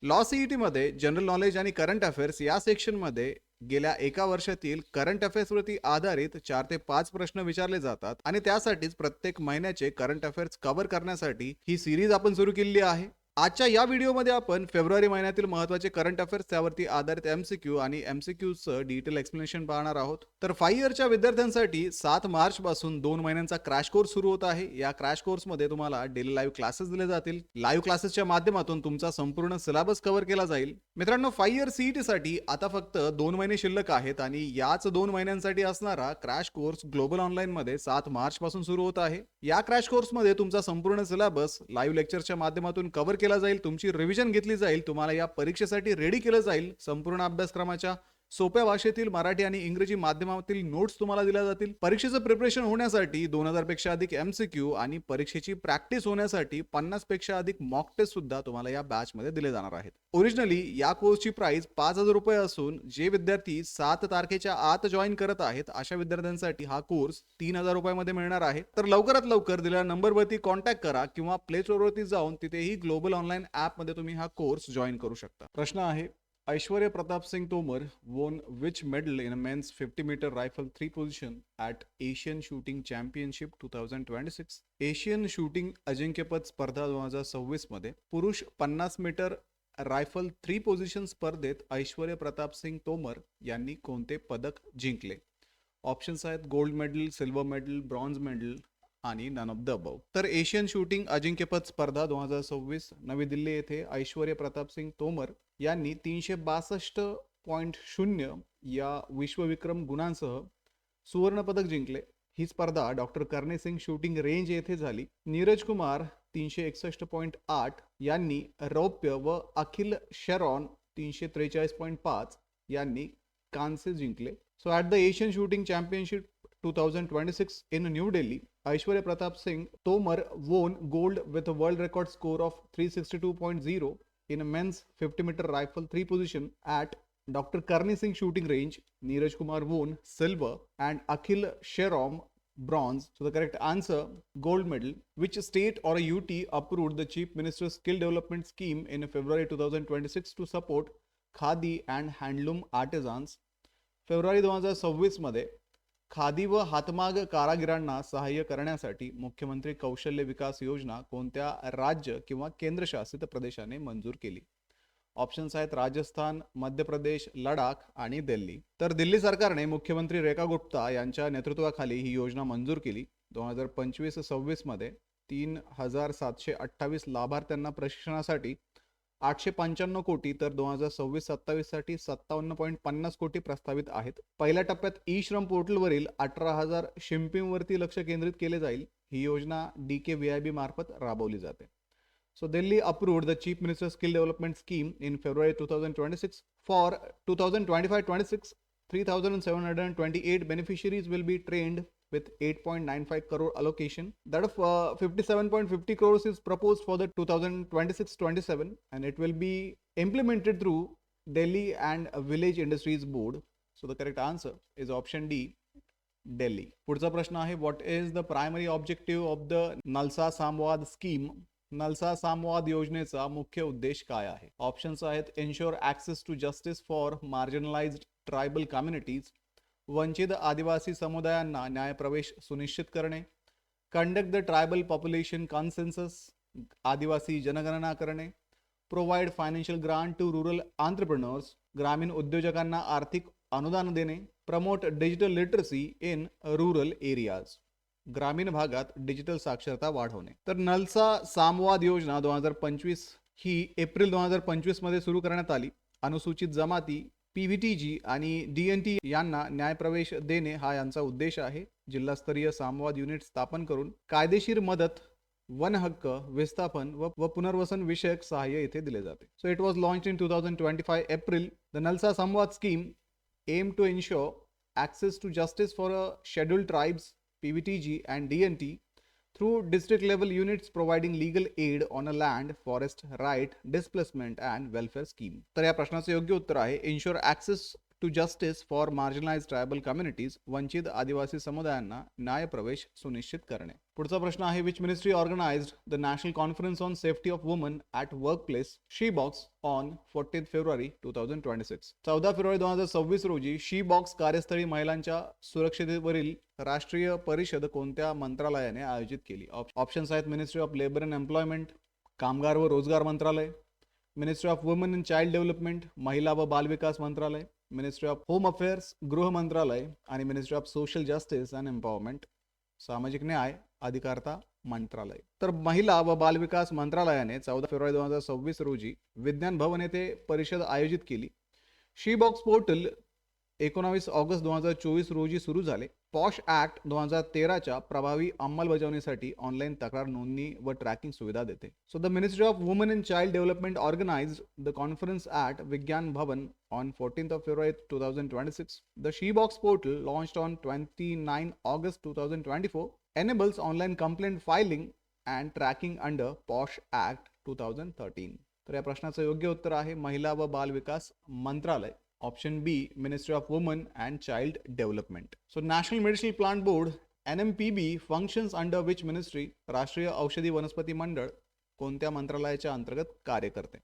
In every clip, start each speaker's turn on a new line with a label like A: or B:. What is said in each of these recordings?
A: Law CET मध्ये general knowledge आणि current affairs या सेक्शनमध्ये गेल्या एका वर्षातील करंट अफेअर्सवरती आधारित 4 ते 5 प्रश्न विचारले जातात आणि त्यासाठीच प्रत्येक महिन्याचे करंट अफेअर्स कव्हर करण्यासाठी ही सिरीज आपण सुरू केली आहे. आजच्या या व्हिडिओमध्ये आपण फेब्रुवारी महिन्यातील महत्त्वाचे करंट अफेअर्स त्यावरती आधारित एमसीक्यू आणि एमसीक्यूचं डिटेल एक्सप्लेनेशन पाहणार आहोत. तर 5 इयरच्या विद्यार्थ्यांसाठी 7 मार्च पासून 2 महिन्यांचा क्रॅश कोर्स सुरू होत आहे. या क्रॅश कोर्समध्ये तुम्हाला डेली लाईव्ह क्लासेस दिले जातील. लाईव्ह क्लासेसच्या माध्यमातून तुमचा संपूर्ण सिलेबस कव्हर केला जाईल. मित्रांनो, 5 इयर सीईटी साठी आता फक्त 2 महिने शिल्लक आहेत आणि याच 2 महिन्यांसाठी असणारा क्रॅश कोर्स ग्लोबल ऑनलाईन मध्ये 7 मार्च पासून सुरू होत आहे. या क्रॅश कोर्समध्ये तुमचा संपूर्ण सिलेबस लाईव्ह लेक्चरच्या माध्यमातून कव्हर केला जाईल. तुमची रिव्हिजन घेतली जाईल. तुम्हाला या परीक्षेसाठी रेडी केलं जाईल. संपूर्ण अभ्यासक्रमाच्या सोप्या भाषेतील मराठी आणि इंग्रजी माध्यमातील नोट्स तुम्हाला दिल्या जातील. परीक्षेचं प्रिपरेशन होण्यासाठी 2000 पेक्षा अधिक एमसीक्यू आणि परीक्षेची प्रॅक्टिस होण्यासाठी 50 पेक्षा अधिक मॉक टेस्ट सुद्धा तुम्हाला या बॅच मध्ये दिले जाणार आहेत. ओरिजिनली या कोर्सची प्राइस 5000 रुपये असून जे विद्यार्थी 7 तारखेच्या आत जॉईन करत आहेत अशा विद्यार्थ्यांसाठी हा कोर्स 3000 रुपयामध्ये मिळणार आहे. तर लवकरात लवकर दिलेल्या नंबरवरती कॉन्टॅक्ट करा किंवा प्ले स्टोअरवरती जाऊन तिथेही ग्लोबल ऑनलाईन ऍप मध्ये तुम्ही हा कोर्स जॉईन करू शकता. प्रश्न आहे, Aishwarya Pratap Singh Tomar won which medal in a men's 50-meter rifle 3 position at Asian Shooting Championship 2026? Asian shooting अजिंक्यपद स्पर्धा 2026 मध्ये पुरुष 50 मीटर रायफल 3 पोझिशन स्पर्धेत ऐश्वर्य प्रताप सिंग तोमर यांनी कोणते पदक जिंकले? ऑप्शन्स आहेत gold medal, silver medal, bronze medal आणि नन ऑफ द अबव. तर एशियन शूटिंग अजिंक्यपद स्पर्धा 2026 नवी दिल्ली येथे ऐश्वर्य प्रताप सिंग तोमर यांनी 362.0 या विश्वविक्रम गुणांसह सुवर्ण पदक जिंकले. ही स्पर्धा डॉक्टर करणे सिंग शूटिंग रेंज येथे झाली. नीरज कुमार 361.8 यांनी रौप्य व अखिल शेरॉन 343.5 यांनी कांस्य जिंकले. So at the Asian shooting championship 2026 in New Delhi, Aishwarya Pratap Singh Tomar won gold with a world record score of 362.0 in a men's 50-meter rifle 3 position at Dr. Karni Singh Shooting Range. Neeraj Kumar won silver and Akhil Sherom bronze. So the correct answer, gold medal. Which state or a UT approved the Chief Minister's Skill Development Scheme in February 2026 to support khadi and handloom artisans? February 2026 मध्ये खादी व हातमाग कारागिरांना सहाय्य करण्यासाठी मुख्यमंत्री कौशल्य विकास योजना कोणत्या राज्य किंवा केंद्रशासित प्रदेशाने मंजूर केली? ऑप्शन्स आहेत राजस्थान, मध्य प्रदेश, लडाख आणि दिल्ली. तर दिल्ली सरकारने मुख्यमंत्री रेखा गुप्ता यांच्या नेतृत्वाखाली ही योजना मंजूर केली. 2025-26 मध्ये 3728 लाभार्थ्यांना प्रशिक्षणासाठी 895 कोटी तर 2026-27 साठी 57.50 कोटी प्रस्तावित आहेत. पहिल्या टप्प्यात ई श्रम पोर्टलवरील 18,000 शिंपींवरती लक्ष केंद्रित केले जाईल. ही योजना DKVIB मार्फत राबवली जाते. So Delhi approved the Chief Minister's Skill Development Scheme in February 2026. For 2025-26, 3,728 beneficiaries will be trained with 8.95 crore allocation. That of 57.50 crores is proposed for the 2026-27 and it will be implemented through Delhi and Village Industries Board. So the correct answer is option D, Delhi. पुढचा प्रश्न आहे, what is the primary objective of the Nalsa Samvad scheme? नलसा सामवाद योजनेचा मुख्य उद्देश काय आहे? Options आहेत ensure access to justice for marginalised tribal communities, वंचित आदिवासी समुदायांना न्याय प्रवेश सुनिश्चित करणे, conduct the tribal population consensus, आदिवासी जनगणना करणे, provide financial grant to rural entrepreneurs, ग्रामीण उद्योजकांना आर्थिक अनुदान देणे, promote digital literacy in rural areas, ग्रामीण भागात डिजिटल साक्षरता वाढवणे. तर नलसा सामवाद योजना 2025 ही एप्रिल 2025 मध्ये सुरू करण्यात आली. अनुसूचित जमाती, PVTG आणि DNT यांना न्यायप्रवेश देणे हा यांचा उद्देश आहे. जिल्हास्तरीय सामवाद युनिट स्थापन करून कायदेशीर मदत, वन हक्क, विस्थापन व पुनर्वसन विषयक सहाय्य येथे दिले जाते. So it was launched in 2025 April. The NALSA Samvad scheme aim to ensure access to justice for scheduled tribes, PVTG and DNT through district level units providing legal aid on a land, forest, right, displacement and welfare scheme. तर या प्रश्नाचे योग्य उत्तर आहे ensure access to justice for marginalized tribal communities, वंचित आदिवासी समुदायांना न्याय प्रवेश सुनिश्चित करणे. पुढचा प्रश्न आहे, which ministry organised the national conference on safety of women at work place she box on 14 February 2026. 14 February 2026 रोजी शी बॉक्स कार्यस्थळी महिलांच्या सुरक्षिततेवरील राष्ट्रीय परिषद कोणत्या मंत्रालयाने आयोजित केली? ऑप्शन्स आहेत, ministry of labour and employment, कामगार व रोजगार मंत्रालय, ministry of women and child development, महिला व बालविकास मंत्रालय, मिनिस्ट्री ऑफ होम अफेअर्स, गृह मंत्रालय आणि ministry of social justice and empowerment, सामाजिक न्याय अधिकारता मंत्रालय. तर महिला व बालविकास मंत्रालयाने 14 फेब्रुवारी 2026 रोजी विज्ञान भवन येथे परिषद आयोजित केली. शी बॉक्स पोर्टल 19 ऑगस्ट 2024 रोजी सुरू झाले. पॉश ॲक्ट 2013च्या प्रभावी अंमलबजावणीसाठी ऑनलाईन तक्रार नोंदणी व ट्रॅकिंग सुविधा देते. So the ministry of women and child development organised the conference at Vigyan Bhavan on 14th of February 2026. The SheBox portal, launched on 29 August 2024, enables online complaint filing and tracking under POSH Act 2013. तर या प्रश्नाचं योग्य उत्तर आहे महिला व बाल विकास मंत्रालय. Option B, ministry of women and child development. So national medicinal plant board NMPB functions under which ministry? राष्ट्रीय औषधी वनस्पती मंडळ कोणत्या मंत्रालयाच्या अंतर्गत कार्य करते?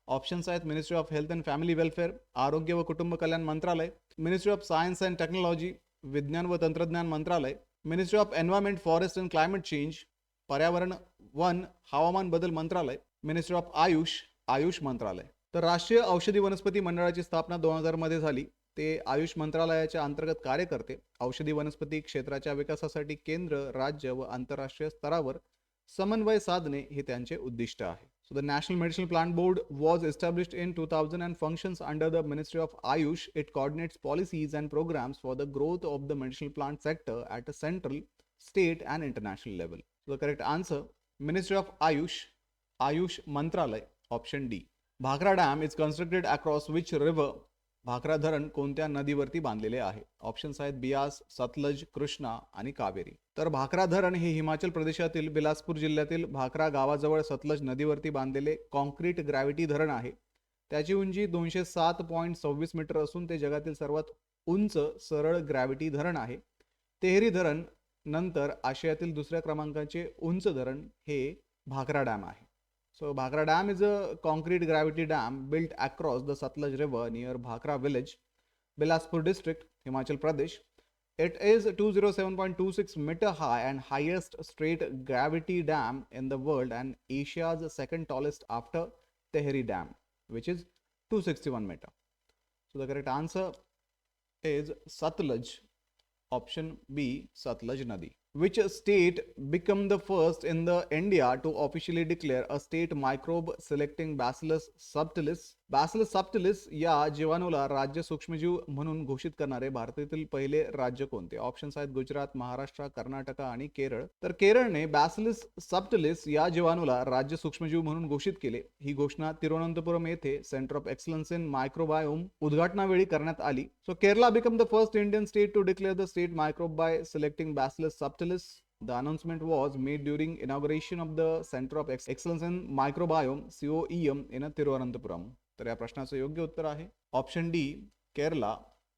A: ऑप्शन्स आहेत, ministry of health and family welfare, आरोग्य व कुटुंब कल्याण मंत्रालय, ministry of science and technology, विज्ञान व तंत्रज्ञान मंत्रालय, ministry of environment, forest and climate change, पर्यावरण वन हवामान बदल मंत्रालय, मिनिस्ट्री ऑफ आयुष मंत्रालय. तर राष्ट्रीय औषधी वनस्पती मंडळाची स्थापना 2000 मध्ये झाली. ते आयुष मंत्रालयाच्या अंतर्गत कार्य करते. औषधी वनस्पती क्षेत्राच्या विकासासाठी केंद्र, राज्य व आंतरराष्ट्रीय स्तरावर समन्वय साधणे हे त्यांचे उद्दिष्ट आहे. So the National Medicinal Plant Board was established in 2000 and functions under the Ministry of Ayush. It coordinates policies and programs for the growth of the medicinal plant sector at a central, state and international level. So the correct answer, Ministry of Ayush Mantralay, option D. Bhakra Dam is constructed across which river? Bhakra धरण कोणत्या नदीवरती बांधलेले आहे? Options आहेत, बियास, सतलज, कृष्णा आणि कावेरी. तर भाकरा धरण हे हिमाचल प्रदेशातील बिलासपूर जिल्ह्यातील भाकरा गावाजवळ सतलज नदीवरती बांधलेले कॉन्क्रीट ग्रॅव्हिटी धरण आहे. त्याची उंची 207.26 मीटर असून ते जगातील सर्वात उंच सरळ ग्रॅव्हिटी धरण आहे. तेहरी धरण नंतर आशियातील दुसऱ्या क्रमांकाचे उंच धरण हे भाकरा डॅम आहे. So Bhakra Dam is a concrete gravity dam built across the Satluj River near Bhakra village, Bilaspur district, Himachal Pradesh. It is 207.26 meter high and highest straight gravity dam in the world and Asia's second tallest after Tehri Dam, which is 261 meter. So the correct answer is Satluj, option B, Satluj Nadi. Which state become the first in the India to officially declare a state microbe selecting Bacillus subtilis? Bacillus subtilis या जीवाणूला राज्य सूक्ष्मजीव म्हणून घोषित करणारे भारतातील पहिले राज्य कोणते? ऑप्शन्स आहेत, गुजरात, महाराष्ट्र, कर्नाटक आणि केरळ. तर केरळने बॅसिलस सबटिलिस या जीवाणूला राज्य सूक्ष्मजीव म्हणून घोषित केले. ही घोषणा तिरुवनंतपुरम येथे centre of excellence in microbiome उद्घाटनावेळी करण्यात आली. So Kerala become the first Indian state to declare the state microbe by selecting bacillus subtilis. The announcement was made during inauguration of the Center of Excellence in Microbiome COEM in Thiruvananthapuram. तर या प्रश्नाचं योग्य उत्तर आहे option D, Kerala,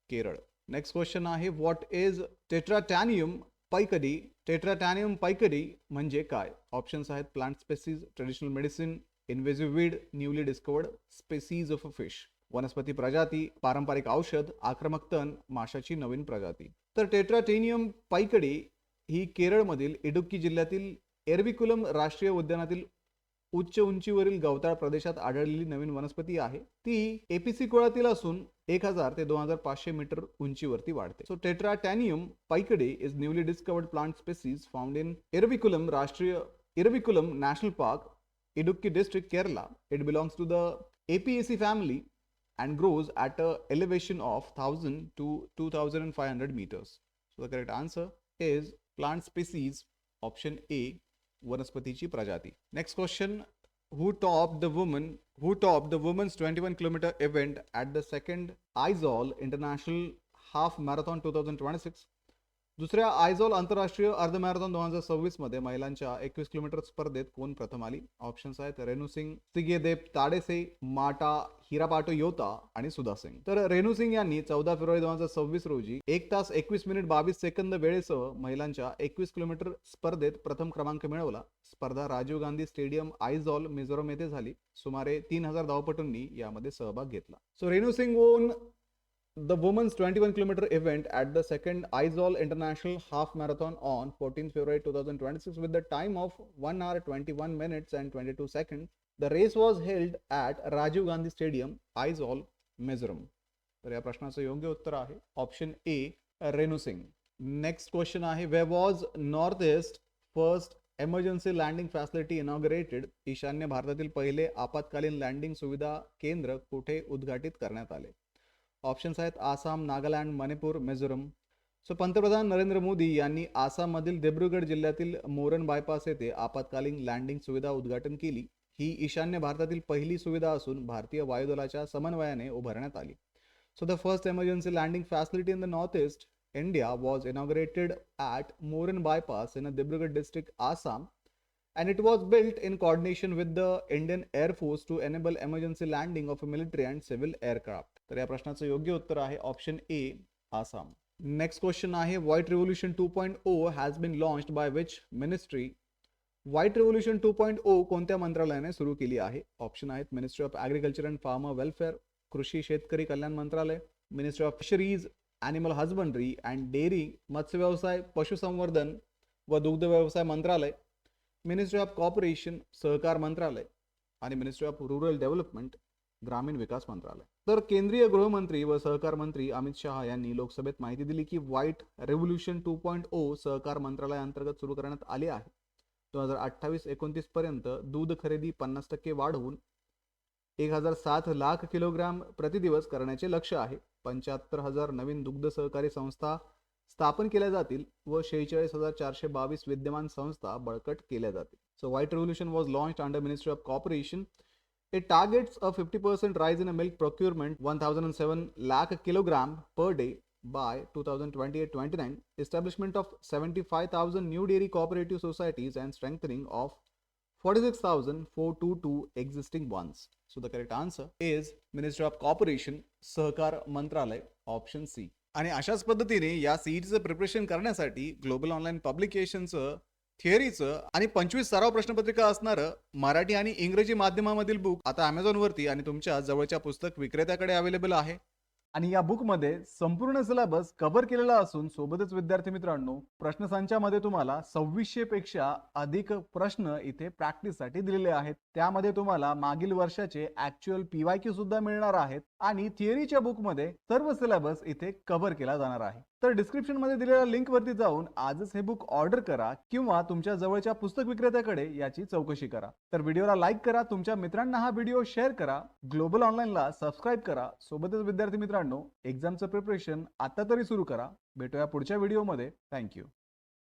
A: Kerala. Next question आहे, what is टेट्राटॅनियम पायकडी? टेट्राटॅनियम पायकडी म्हणजे काय? Options आहेत, plant species, traditional medicine, invasive weed, newly discovered species of a fish. वनस्पती प्रजाती, पारंपरिक औषध, आक्रमक तण, माशाची नवीन प्रजाती. तर टेट्राटेनियम पायकडी ही केरळमधील इडुक्की जिल्ह्यातील एरविकुलम राष्ट्रीय उद्यानातील उच्च उंचीवरील गवताळ प्रदेशात आढळलेली नवीन वनस्पती आहे. ती एपीसी कुळातील असून 1000 ते 2500 मीटर उंचीवरती वाढते. सो टेट्राटॅनियम पायकडी is newly discovered plant species found in Eravikulam national park, Idukki district, Kerala. It belongs to the Apiaceae family and grows at a elevation of 1000 to 2500 meters. So the correct answer is plant species, option A, वनस्पतीची प्रजाती. Next question, who topped the women's 21-kilometer event at the second Aizawl International Half Marathon 2026? दुसऱ्या आयझॉल आंतरराष्ट्रीय अर्ध marathon 2026 मध्ये महिलांच्या 21 kilometre स्पर्धेत कोण प्रथम आली? ऑप्शन्स आहेत रेणू सिंग, सिगेदेव ताडेसे, माटा हिरापाटो योता आणि सुधा सिंग. तर रेणू सिंग यांनी 14 फेब्रुवारी 2026 रोजी 1 तास 21 मिनिट 22 सेकंद वेळेसह महिलांच्या 21 किलोमीटर स्पर्धेत प्रथम क्रमांक मिळवला. स्पर्धा राजीव गांधी स्टेडियम आयझॉल मिझोरम येथे झाली. सुमारे 3000 धावपटूंनी यामध्ये सहभाग घेतला. So Renu Singh won the women's 21-kilometer event at the second Aizawl International Half Marathon on 14th February 2026 with the time of 1 hour 21 minutes and 22 seconds. The race was held at Rajiv Gandhi Stadium, Aizawl, Mizoram. तर या प्रश्नाचं योग्य उत्तर आहे option A Renu Singh. Next question आहे where was North East first emergency landing facility inaugurated? ईशान्य भारतातील पहिले आपत्कालीन लँडिंग सुविधा केंद्र कुठे उद्घाटित करण्यात आले? ऑप्शन्स आहेत आसाम, नागालँड, मणिपूर, मिझोरम. सो पंतप्रधान नरेंद्र मोदी यांनी आसाममधील दिब्रुगड जिल्ह्यातील मोरन बायपास येथे आपत्कालीन लँडिंग सुविधा उद्घाटन केली. ही ईशान्य भारतातील पहिली सुविधा असून भारतीय वायुदलाच्या समन्वयाने उभारण्यात आली. So the first emergency landing facility in the north east India was inaugurated at Moran bypass in Dibrugarh district, Assam. And it was built in coordination with the Indian Air Force to enable emergency landing of military and civil aircraft. तर या प्रश्नाचं योग्य उत्तर आहे option A Assam. Next question आहे white revolution 2.0 has been launched by which ministry? White revolution 2.0 कोणत्या मंत्रालयाने सुरू केली आहे? ऑप्शन आहेत ministry of agriculture and farmer welfare, कृषी शेतकरी कल्याण मंत्रालय, ministry of fisheries, animal husbandry and dairy, मत्स्य व्यवसाय, पशुसंवर्धन व दुग्ध व्यवसाय मंत्रालय, मिनिस्ट्री ऑफ कॉर्पोरेशन सहकार मंत्रालय आणि मिनिस्ट्री ऑफ रुरल डेव्हलपमेंट ग्रामीण विकास मंत्रालय. तर केंद्रीय गृहमंत्री व सहकार मंत्री अमित शहा यांनी लोकसभेत माहिती दिली की व्हाईट रिव्होल्यूशन 2.0 सहकार मंत्रालयाअंतर्गत सुरू करण्यात आले आहे. 2028-29 पर्यंत दूध खरेदी 50% वाढवून 1007 लाख किलोग्राम प्रतिदिवस करण्याचे लक्ष्य आहे. 75,000 नवीन दुग्ध सहकारी संस्था स्थापन केल्या जातील व 46,422 विद्यमान संस्था बळकट केल्या जातील. So White Revolution was launched under Ministry of Cooperation. It targets a 50% rise in a milk procurement, 1,007 lakh kilogram per day by 2028-29, establishment of 75,000 new dairy cooperative societies and strengthening of 46,422 existing ones. So the correct answer is Ministry of Cooperation, सहकार मंत्रालय, option C. आणि अशाच पद्धतीने या सीईटीचं preparation करण्यासाठी global online पब्लिकेशनचं, थिअरीचं आणि 25 सराव प्रश्नपत्रिका असणारं मराठी आणि इंग्रजी माध्यमामधील बुक आता अमेझॉनवरती आणि तुमच्या जवळच्या पुस्तक विक्रेत्याकडे अवेलेबल आहे. आणि या बुकमध्ये संपूर्ण सिलेबस कव्हर केलेला असून सोबतच विद्यार्थी मित्रांनो प्रश्नसंचामध्ये तुम्हाला 2600 पेक्षा अधिक प्रश्न इथे प्रॅक्टिससाठी दिलेले आहेत. त्यामध्ये तुम्हाला मागील वर्षाचे ऍक्च्युअल PYQ सुद्धा मिळणार आहेत आणि थिअरीच्या बुकमध्ये सर्व सिलेबस इथे कव्हर केला जाणार आहे. तर डिस्क्रिप्शन मध्ये दिलेल्या लिंक वरती जाऊन आजच हे बुक ऑर्डर करा किंवा तुमच्या जवळच्या पुस्तक विक्रेत्याकडे याची चौकशी करा. तर व्हिडिओला लाईक करा, तुमच्या मित्रांना हा व्हिडिओ शेअर करा, ग्लोबल ऑनलाईनला सबस्क्राईब करा. सोबतच विद्यार्थी मित्रांनो एक्झामचं प्रिपरेशन आता तरी सुरू करा. भेटूया पुढच्या व्हिडिओमध्ये. थँक्यू.